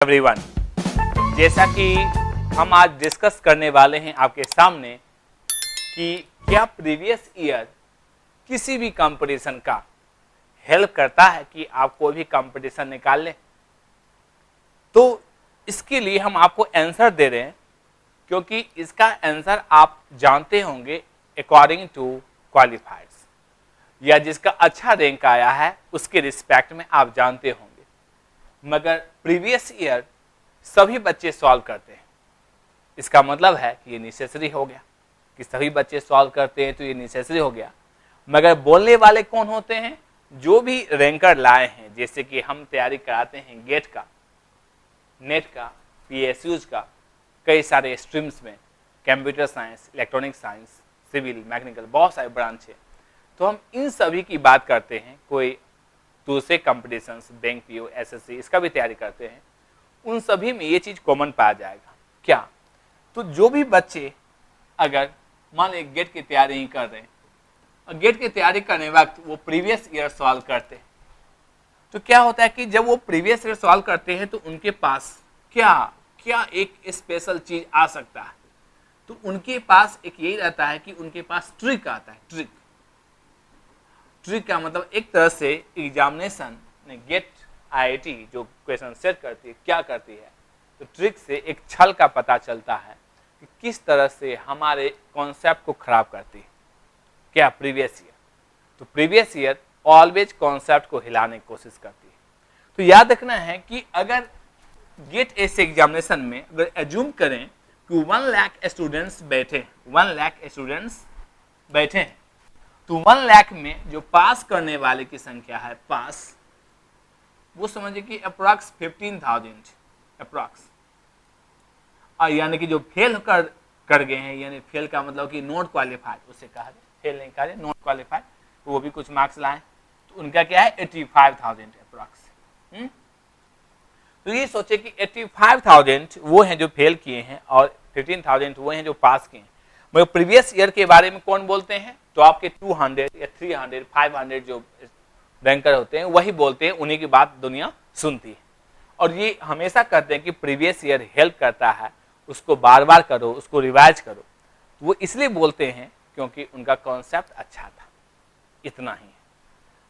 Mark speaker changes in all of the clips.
Speaker 1: Everyone, जैसा कि हम आज डिस्कस करने वाले हैं आपके सामने कि क्या प्रीवियस ईयर किसी भी कंपटीशन का हेल्प करता है कि आप कोई भी कंपटीशन निकाल लें। तो इसके लिए हम आपको आंसर दे रहे हैं, क्योंकि इसका आंसर आप जानते होंगे अकॉर्डिंग टू क्वालिफायर्स, या जिसका अच्छा रैंक आया है उसके रिस्पेक्ट में आप जानते होंगे। मगर प्रीवियस ईयर सभी बच्चे सॉल्व करते हैं, इसका मतलब है कि ये नेसेसरी हो गया कि सभी बच्चे सॉल्व करते हैं, तो ये नेसेसरी हो गया। मगर बोलने वाले कौन होते हैं? जो भी रैंकर लाए हैं, जैसे कि हम तैयारी कराते हैं गेट का, नेट का, पीएसयूज का, कई सारे स्ट्रीम्स में, computer science, electronic science, civil, mechanical, बहुत सारे ब्रांच है। तो हम इन सभी की बात करते हैं। कोई दूसरे कंपटीशंस, बैंक, पीओ, एसएससी, इसका भी तैयारी करते हैं। उन सभी में ये चीज कॉमन पाया जाएगा। क्या? तो जो भी बच्चे अगर मान लीजिए गेट की तैयारी ही कर रहे हैं और गेट की तैयारी करने वक्त वो प्रीवियस ईयर सॉल्व करते हैं, तो क्या होता है कि जब वो प्रीवियस ईयर सॉल्व करते हैं तो उनके पास क्या क्या एक स्पेशल चीज आ सकता है। तो उनके पास एक यही रहता है कि उनके पास ट्रिक आता है। ट्रिक का मतलब एक तरह से एग्जामिनेशन ने गेट आईआईटी जो क्वेश्चन सेट करती है, क्या करती है, तो ट्रिक से एक छल का पता चलता है कि किस तरह से हमारे कॉन्सेप्ट को खराब करती है। क्या? Previous year. तो प्रीवियस ईयर ऑलवेज कॉन्सेप्ट को हिलाने की कोशिश करती है। तो याद रखना है कि अगर गेट ऐसे एग्जामिनेशन में अगर एज्यूम करें कि 1 लाख स्टूडेंट्स बैठे, 1 लाख स्टूडेंट्स बैठे हैं, तो 1 लाख में जो पास करने वाले की संख्या है, पास, वो समझिए कि अप्रॉक्स 15,000 अप्रॉक्स। और यानी कि जो फेल कर गए हैं, यानी फेल का मतलब कि नॉट क्वालिफाइड, उसे कहा जाए, फेल नहीं कहा जाए, नॉट क्वालिफाइड, तो वो भी कुछ मार्क्स लाए, तो उनका क्या है 85,000 अप्रॉक्स। तो ये सोचे कि 85,000 वो हैं जो फेल किए हैं और 15,000 वो हैं जो पास किए हैं। मगर प्रीवियस ईयर के बारे में कौन बोलते हैं? तो आपके 200 या 300, 500 जो रैंकर होते हैं वही बोलते हैं, उन्हीं की बात दुनिया सुनती है। और ये हमेशा कहते हैं कि प्रीवियस ईयर हेल्प करता है, उसको बार बार करो, उसको रिवाइज करो। वो इसलिए बोलते हैं क्योंकि उनका कॉन्सेप्ट अच्छा था, इतना ही है।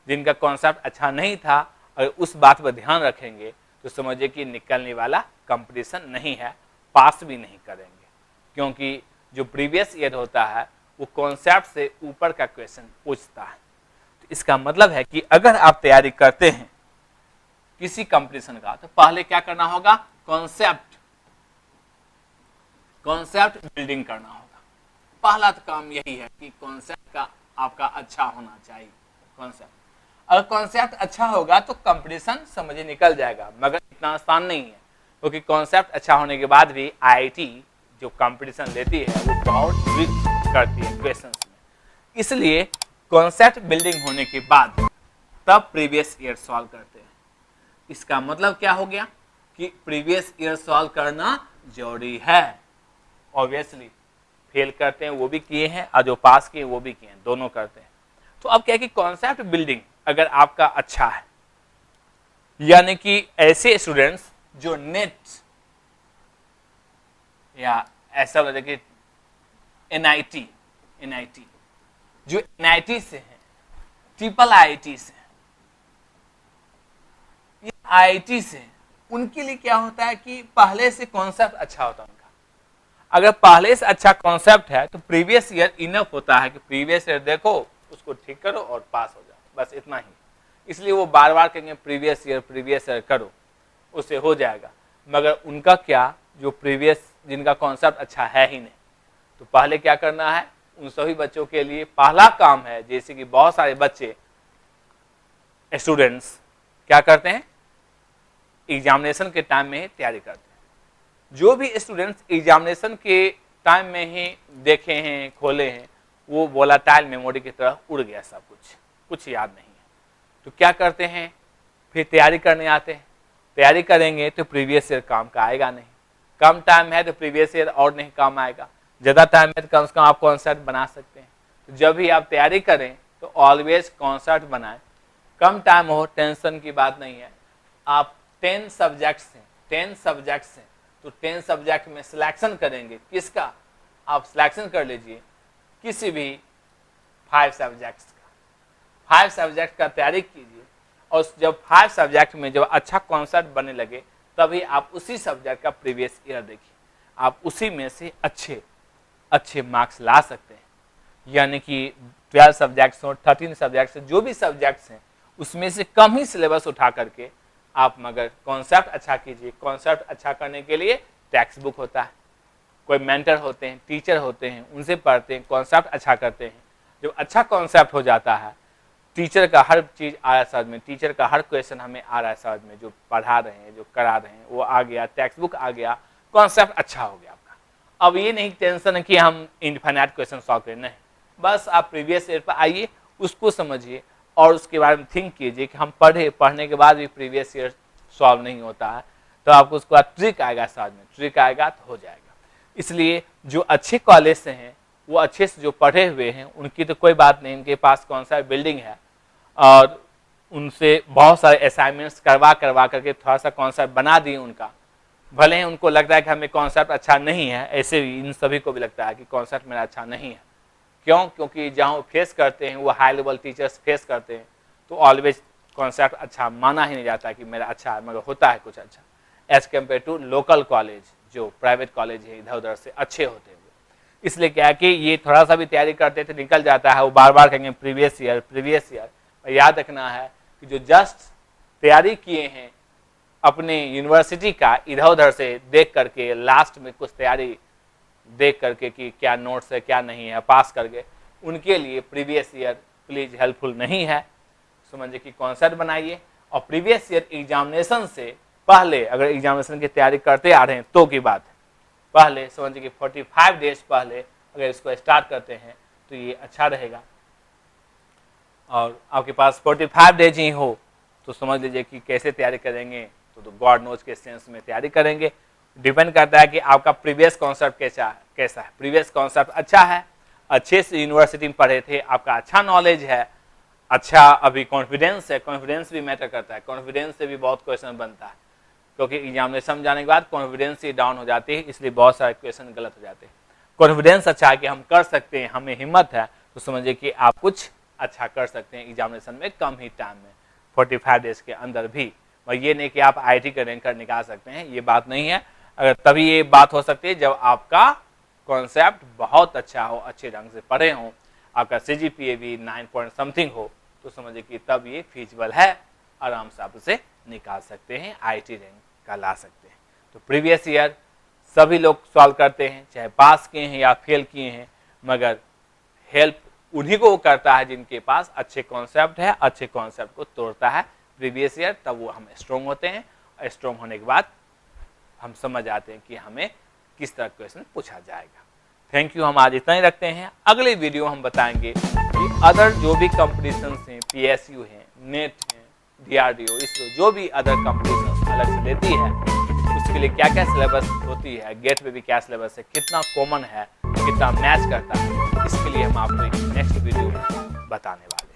Speaker 1: जिनका कॉन्सेप्ट अच्छा नहीं था, अगर उस बात पर ध्यान रखेंगे तो समझिए कि निकलने वाला कंपटीशन नहीं है, पास भी नहीं करेंगे। क्योंकि जो प्रीवियस ईयर होता है वो कॉन्सेप्ट से ऊपर का क्वेश्चन पूछता है। तो इसका मतलब है कि अगर आप तैयारी करते हैं किसी कंपटीशन का, तो पहले क्या करना होगा? कॉन्सेप्ट बिल्डिंग करना होगा। पहला तो काम यही है कि कॉन्सेप्ट का आपका अच्छा होना चाहिए। कॉन्सेप्ट अगर कॉन्सेप्ट अच्छा होगा तो कंपटीशन समझिए निकल जाएगा, मगर इतना आसान नहीं है, क्योंकि कॉन्सेप्ट अच्छा होने के बाद भी आईआईटी जो कंपटीशन लेती है वो बहुत ट्रिक करती है क्वेश्चंस में। इसलिए कॉन्सेप्ट बिल्डिंग होने के बाद तब प्रीवियस ईयर सॉल्व करते हैं। इसका मतलब क्या हो गया कि प्रीवियस ईयर सॉल्व करना जरूरी है। ऑब्वियसली फेल करते हैं वो भी किए हैं और जो पास किए वो भी किए हैं, दोनों करते हैं। तो अब क्या है कि कॉन्सेप्ट बिल्डिंग अगर आपका अच्छा है, यानी कि ऐसे स्टूडेंट्स जो नेट या ऐसा बोलते कि एनआईटी जो एनआईटी से है, ट्रिपल आईआईटी से, या आईआईटी से, उनके लिए क्या होता है कि पहले से कॉन्सेप्ट अच्छा होता है उनका। अगर पहले से अच्छा कॉन्सेप्ट है तो प्रीवियस ईयर इनफ होता है कि प्रीवियस ईयर देखो, उसको ठीक करो और पास हो जाओ, बस इतना ही। इसलिए वो बार बार कहेंगे प्रीवियस ईयर करो, उससे हो जाएगा। मगर उनका क्या, जो प्रीवियस जिनका कॉन्सेप्ट अच्छा है ही नहीं, तो पहले क्या करना है? उन सभी बच्चों के लिए पहला काम है, जैसे कि बहुत सारे बच्चे स्टूडेंट्स क्या करते हैं, एग्जामिनेशन के टाइम में ही तैयारी करते हैं। जो भी स्टूडेंट्स एग्जामिनेशन के टाइम में ही देखे हैं, खोले हैं, वो वोलाटाइल मेमोरी की तरह उड़ गया, सब कुछ याद नहीं है। तो क्या करते हैं? फिर तैयारी करने आते हैं। तैयारी करेंगे तो प्रीवियस ईयर काम का आएगा नहीं, कम टाइम है तो प्रीवियस ईयर और नहीं काम आएगा, ज़्यादा टाइम है तो कम से कम आप कॉन्सेप्ट बना सकते हैं। तो जब भी आप तैयारी करें तो ऑलवेज कॉन्सेप्ट बनाएं। कम टाइम हो, टेंशन की बात नहीं है। आप 10 सब्जेक्ट्स हैं, 10 सब्जेक्ट्स हैं, तो 10 सब्जेक्ट में सिलेक्शन करेंगे किसका, आप सिलेक्शन कर लीजिए किसी भी 5 सब्जेक्ट्स का। 5 सब्जेक्ट का तैयारी कीजिए और जब 5 सब्जेक्ट में जब अच्छा कॉन्सेप्ट बनने लगे तभी आप उसी सब्जेक्ट का प्रीवियस ईयर देखिए, आप उसी में से अच्छे मार्क्स ला सकते हैं। यानी कि 12 सब्जेक्ट्स हो, 13 सब्जेक्ट्स, जो भी सब्जेक्ट्स हैं उसमें से कम ही सिलेबस उठा करके आप मगर कॉन्सेप्ट अच्छा कीजिए। कॉन्सेप्ट अच्छा करने के लिए टेक्स्ट बुक होता है, कोई मेंटर होते हैं, टीचर होते हैं, उनसे पढ़ते हैं, कॉन्सेप्ट अच्छा करते हैं। जब अच्छा कॉन्सेप्ट हो जाता है, टीचर का हर चीज़ आ रहा है समझ में, टीचर का हर क्वेश्चन हमें आ रहा है समझ में, जो पढ़ा रहे हैं, जो करा रहे हैं वो आ गया, टेक्स्ट बुक आ गया, कॉन्सेप्ट अच्छा हो गया आपका। अब ये नहीं टेंशन है कि हम इनफाइनाइट क्वेश्चन सॉल्व करें, नहीं, बस आप प्रीवियस ईयर पर आइए, उसको समझिए और उसके बारे में थिंक कीजिए कि हम पढ़ने के बाद भी प्रीवियस ईयर सॉल्व नहीं होता है, तो आपको उसके बाद ट्रिक आएगा, साथ में ट्रिक आएगा तो हो जाएगा। इसलिए जो अच्छे कॉलेज से हैं, वो अच्छे से जो पढ़े हुए हैं, उनकी तो कोई बात नहीं, उनके पास कौन सा बिल्डिंग है और उनसे बहुत सारे असाइनमेंट्स करवा करके थोड़ा सा कॉन्सेप्ट बना दिए उनका। भले ही उनको लगता है कि हमें कॉन्सेप्ट अच्छा नहीं है, ऐसे भी इन सभी को भी लगता है कि कॉन्सेप्ट मेरा अच्छा नहीं है। क्यों? क्योंकि जहाँ वो फेस करते हैं, वो हाई लेवल टीचर्स फेस करते हैं, तो ऑलवेज कॉन्सेप्ट अच्छा माना ही नहीं जाता कि मेरा अच्छा है, मगर होता है कुछ अच्छा as compare to local college, जो प्राइवेट कॉलेज है इधर उधर से अच्छे होते हैं। इसलिए क्या है कि ये थोड़ा सा भी तैयारी करते थे निकल जाता है, वो बार बार कहेंगे प्रीवियस ईयर। याद रखना है कि जो जस्ट तैयारी किए हैं अपने यूनिवर्सिटी का इधर उधर से देख करके, लास्ट में कुछ तैयारी देख करके कि क्या नोट्स है क्या नहीं है, पास करके, उनके लिए प्रीवियस ईयर प्लीज हेल्पफुल नहीं है। समझिए कि कॉन्सेप्ट बनाइए और प्रीवियस ईयर एग्जामिनेशन से पहले, अगर एग्जामिनेशन की तैयारी करते आ रहे हैं तो की बात है, पहले समझिए कि 45 डेज पहले अगर इसको स्टार्ट करते हैं तो ये अच्छा रहेगा। और आपके पास 45 डेज ही हो तो समझ लीजिए कि कैसे तैयारी करेंगे, तो गॉड नोज के सेंस में तैयारी करेंगे। डिपेंड करता है कि आपका प्रीवियस कॉन्सेप्ट कैसा है। प्रीवियस कॉन्सेप्ट अच्छा है, अच्छे से यूनिवर्सिटी में पढ़े थे, आपका अच्छा नॉलेज है, अच्छा अभी कॉन्फिडेंस है, कॉन्फिडेंस भी मैटर करता है, कॉन्फिडेंस से भी बहुत क्वेश्चन बनता है, क्योंकि एग्जामिनेशन जाने के बाद कॉन्फिडेंस ही डाउन हो जाती है, इसलिए बहुत सारे क्वेश्चन गलत हो जाते हैं। कॉन्फिडेंस अच्छा है कि हम कर सकते हैं, हमें हिम्मत है, तो समझिए कि आप कुछ अच्छा कर सकते हैं एग्जामिनेशन में कम ही टाइम में, 45 डेज के अंदर भी। और ये नहीं कि आप IIT का रैंक निकाल सकते हैं, ये बात नहीं है। अगर तभी ये बात हो सकती है जब आपका कॉन्सेप्ट बहुत अच्छा हो, अच्छे ढंग से पढ़े हो, आपका CGPA भी 9 पॉइंट समथिंग हो, तो समझिए कि तब ये फीजिबल है, आराम से आप उसे निकाल सकते हैं, IIT रैंक का ला सकते हैं। तो प्रीवियस ईयर सभी लोग सॉल्व करते हैं, चाहे पास किए हैं या फेल किए हैं, मगर हेल्प उन्हीं को करता है जिनके पास अच्छे कॉन्सेप्ट है, अच्छे कॉन्सेप्ट को तोड़ता है प्रीवियस ईयर, तब वो हम स्ट्रॉन्ग होते हैं। और स्ट्रॉन्ग होने के बाद हम समझ आते हैं कि हमें किस तरह क्वेश्चन पूछा जाएगा। थैंक यू, हम आज इतना ही रखते हैं। अगले वीडियो हम बताएंगे कि अदर जो भी कंपटीशन हैं, PSU हैं, नेट हैं, DRDO, इसरो, जो भी अदर कंपटीशन अलग से लेती है, उसके लिए क्या क्या सिलेबस होती है, गेट में भी क्या सिलेबस है, कितना कॉमन है, कितना मैच करता है, इसके लिए हम आपको एक नेक्स्ट वीडियो में बताने वाले हैं।